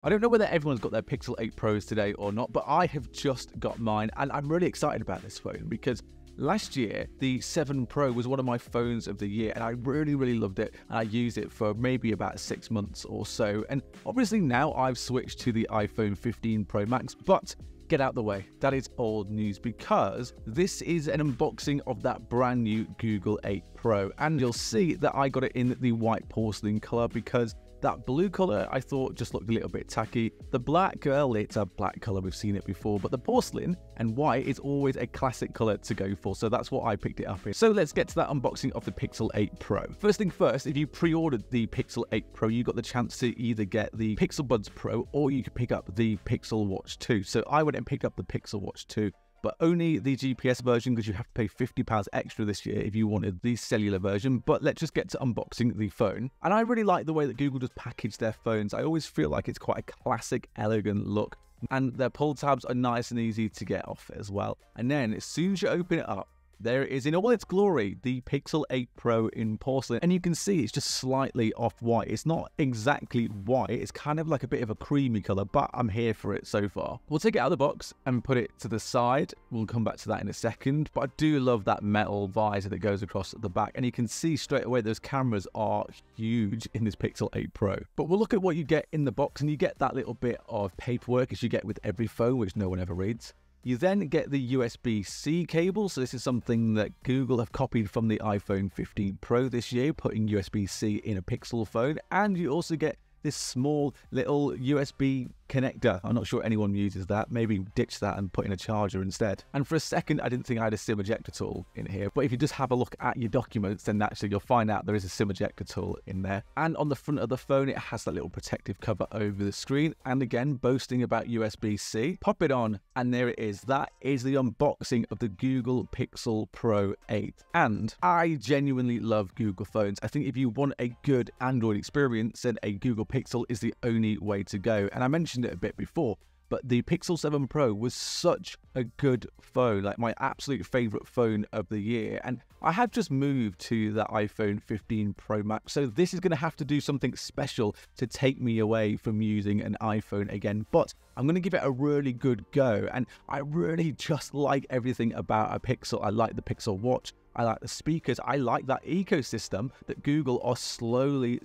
I don't know whether everyone's got their Pixel 8 Pros today or not, but I have just got mine, and I'm really excited about this phone because last year, the 7 Pro was one of my phones of the year, and I really loved it, and I used it for maybe about 6 months or so. And obviously now I've switched to the iPhone 15 Pro Max, but get out the way, that is old news because this is an unboxing of that brand new Google 8 Pro, and you'll see that I got it in the white porcelain color because that blue color I thought just looked a little bit tacky. The black, well, it's a black color, we've seen it before, but the porcelain and white is always a classic color to go for, so that's what I picked it up in. So let's get to that unboxing of the Pixel 8 Pro. First thing first, if you pre-ordered the Pixel 8 Pro, you got the chance to either get the Pixel Buds Pro or you could pick up the Pixel Watch 2. So I went and picked up the Pixel Watch 2, but only the GPS version because you have to pay £50 extra this year if you wanted the cellular version. But let's just get to unboxing the phone. And I really like the way that Google just package their phones. I always feel like it's quite a classic, elegant look. And their pull tabs are nice and easy to get off as well. And then as soon as you open it up, there it is in all its glory, the Pixel 8 Pro in porcelain. And you can see it's just slightly off-white. It's not exactly white. It's kind of like a bit of a creamy color, but I'm here for it so far. We'll take it out of the box and put it to the side. We'll come back to that in a second. But I do love that metal visor that goes across the back. And you can see straight away those cameras are huge in this Pixel 8 Pro. But we'll look at what you get in the box, and you get that little bit of paperwork as you get with every phone, which no one ever reads. You then get the USB-C cable, so this is something that Google have copied from the iPhone 15 Pro this year, putting USB-C in a Pixel phone, and you also get this small little USB connector. I'm not sure anyone uses that. Maybe ditch that and put in a charger instead. And for a second, I didn't think I had a SIM ejector tool in here. But if you just have a look at your documents, then actually you'll find out there is a SIM ejector tool in there. And on the front of the phone, it has that little protective cover over the screen. And again, boasting about USB-C. Pop it on, and there it is. That is the unboxing of the Google Pixel Pro 8. And I genuinely love Google phones. I think if you want a good Android experience, then a Google Pixel is the only way to go. And I mentioned it a bit before, but the Pixel 7 Pro was such a good phone, like my absolute favorite phone of the year. And I have just moved to the iPhone 15 Pro Max, so this is going to have to do something special to take me away from using an iPhone again, but I'm going to give it a really good go. And I really just like everything about a Pixel. I like the Pixel Watch. I like the speakers. I like that ecosystem that Google are slowly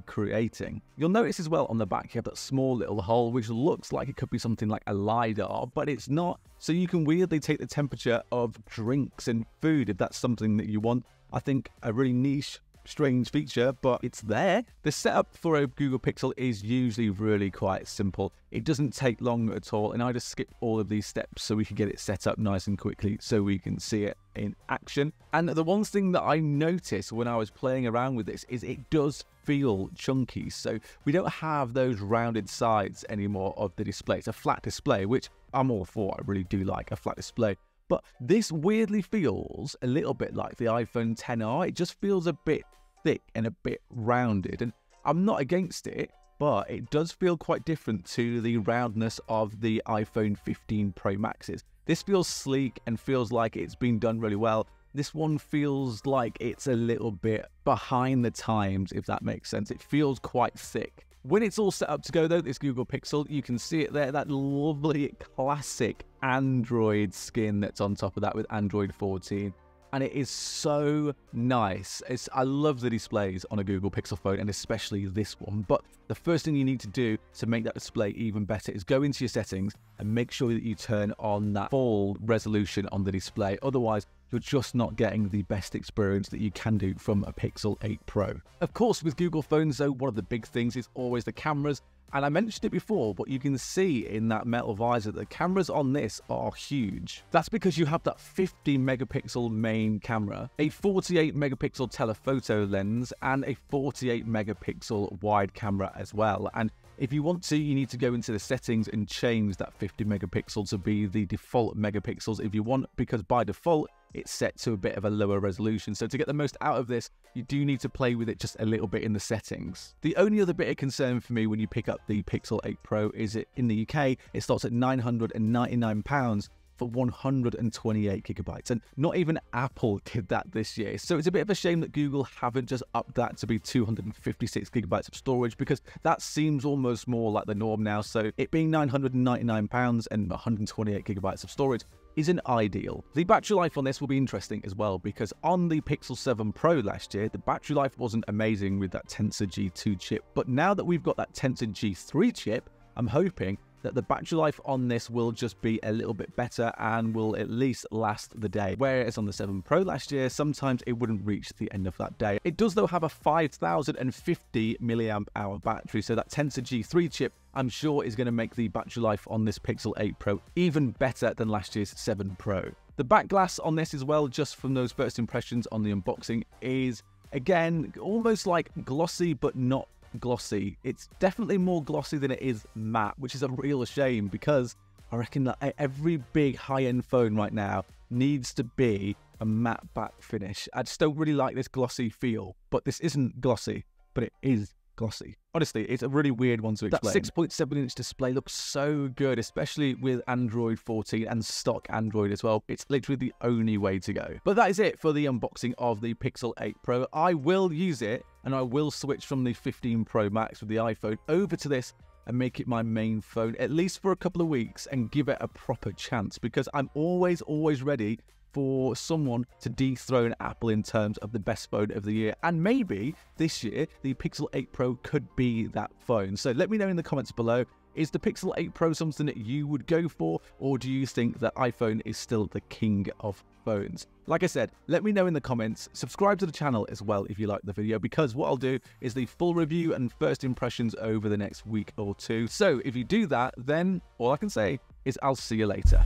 creating. You'll notice as well on the back you have that small little hole which looks like it could be something like a LiDAR, but it's not. So you can weirdly take the temperature of drinks and food if that's something that you want. I think a really niche, strange feature, but it's there. The setup for a Google Pixel is usually really quite simple. It doesn't take long at all, and I just skip all of these steps so we can get it set up nice and quickly so we can see it in action. And the one thing that I noticed when I was playing around with this is it does feel chunky. So we don't have those rounded sides anymore of the display. It's a flat display, which I'm all for. I really do like a flat display. But this weirdly feels a little bit like the iPhone XR. It just feels a bit thick and a bit rounded. And I'm not against it, but it does feel quite different to the roundness of the iPhone 15 Pro Maxes. This feels sleek and feels like it's been done really well. This one feels like it's a little bit behind the times, if that makes sense. It feels quite thick. When it's all set up to go though, this Google Pixel, you can see it there, that lovely classic Android skin that's on top of that with Android 14. And it is so nice. I love the displays on a Google Pixel phone, and especially this one. But the first thing you need to do to make that display even better is go into your settings and make sure that you turn on that full resolution on the display. Otherwise, you're just not getting the best experience that you can do from a Pixel 8 Pro. Of course, with Google phones though, one of the big things is always the cameras. And I mentioned it before, but you can see in that metal visor, the cameras on this are huge. That's because you have that 50 megapixel main camera, a 48 megapixel telephoto lens, and a 48 megapixel wide camera as well. And if you want to, you need to go into the settings and change that 50 megapixel to be the default megapixels if you want, because by default, it's set to a bit of a lower resolution. So to get the most out of this, you do need to play with it just a little bit in the settings. The only other bit of concern for me when you pick up the Pixel 8 Pro is it in the UK, it starts at £999 for 128 gigabytes, and not even Apple did that this year. So it's a bit of a shame that Google haven't just upped that to be 256 gigabytes of storage, because that seems almost more like the norm now. So it being £999 and 128 gigabytes of storage isn't ideal. The battery life on this will be interesting as well, because on the Pixel 7 Pro last year, the battery life wasn't amazing with that Tensor G2 chip. But now that we've got that Tensor G3 chip, I'm hoping that the battery life on this will just be a little bit better and will at least last the day. Whereas on the 7 Pro last year, sometimes it wouldn't reach the end of that day. It does though have a 5050 milliamp hour battery, so that Tensor G3 chip I'm sure is going to make the battery life on this Pixel 8 Pro even better than last year's 7 Pro. The back glass on this as well, just from those first impressions on the unboxing, is again almost like glossy but not glossy. It's definitely more glossy than it is matte, which is a real shame, because I reckon that every big high-end phone right now needs to be a matte back finish. I just don't really like this glossy feel, but this isn't glossy, but it is glossy. Honestly, it's a really weird one to explain. That 6.7-inch display looks so good, especially with Android 14 and stock Android as well. It's literally the only way to go. But that is it for the unboxing of the Pixel 8 Pro. I will use it, and I will switch from the 15 Pro Max with the iPhone over to this and make it my main phone, at least for a couple of weeks, and give it a proper chance, because I'm always ready for someone to dethrone Apple in terms of the best phone of the year. And maybe this year, the Pixel 8 Pro could be that phone. So let me know in the comments below, is the Pixel 8 Pro something that you would go for, or do you think that iPhone is still the king of phones? Like I said, let me know in the comments. Subscribe to the channel as well if you like the video, because what I'll do is the full review and first impressions over the next week or two. So if you do that, then all I can say is I'll see you later.